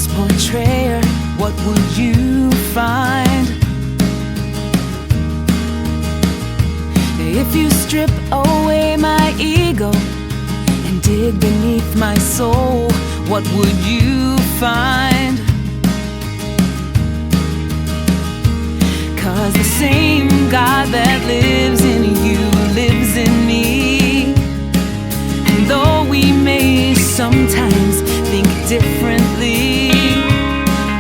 best portrayer, what would you find? If you strip away my ego and dig beneath my soul, what would you find? 'Cause the same God that lives in you lives in me. And though we may sometimes think differently,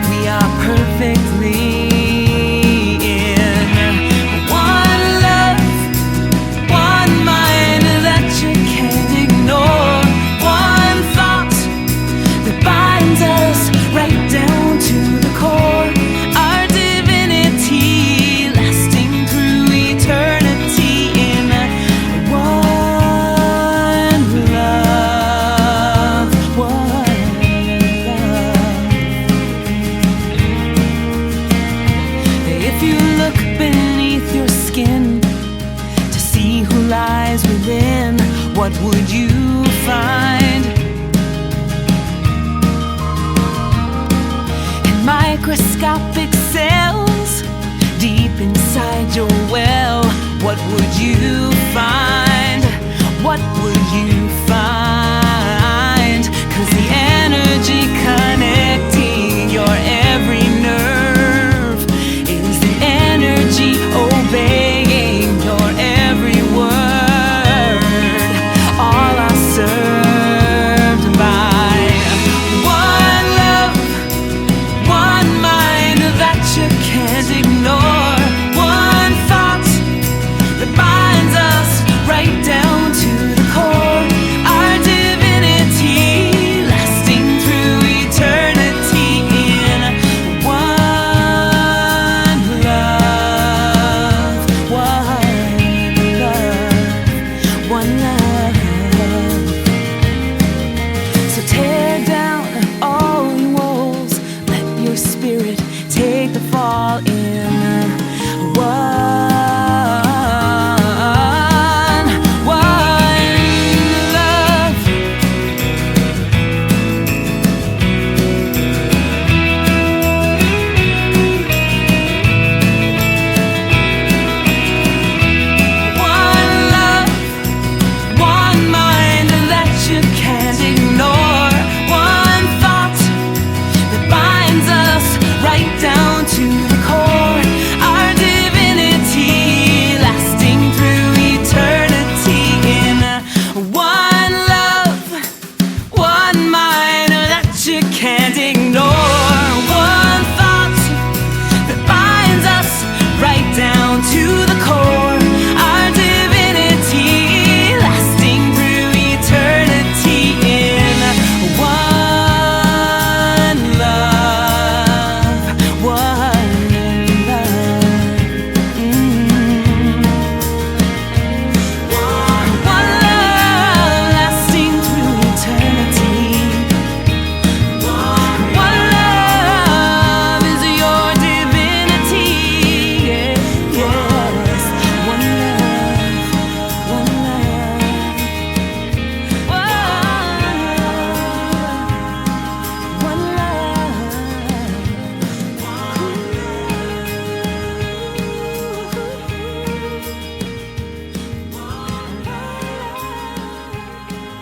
we are perfectly in one love, one mind that you can't ignore, one thought that binds us right down to the core. Our divinity lasting through eternity in one love, one love. If you look beneath your skin to see who lies within, what would you find? In microscopic cells deep inside your well, what would you find? What would you find?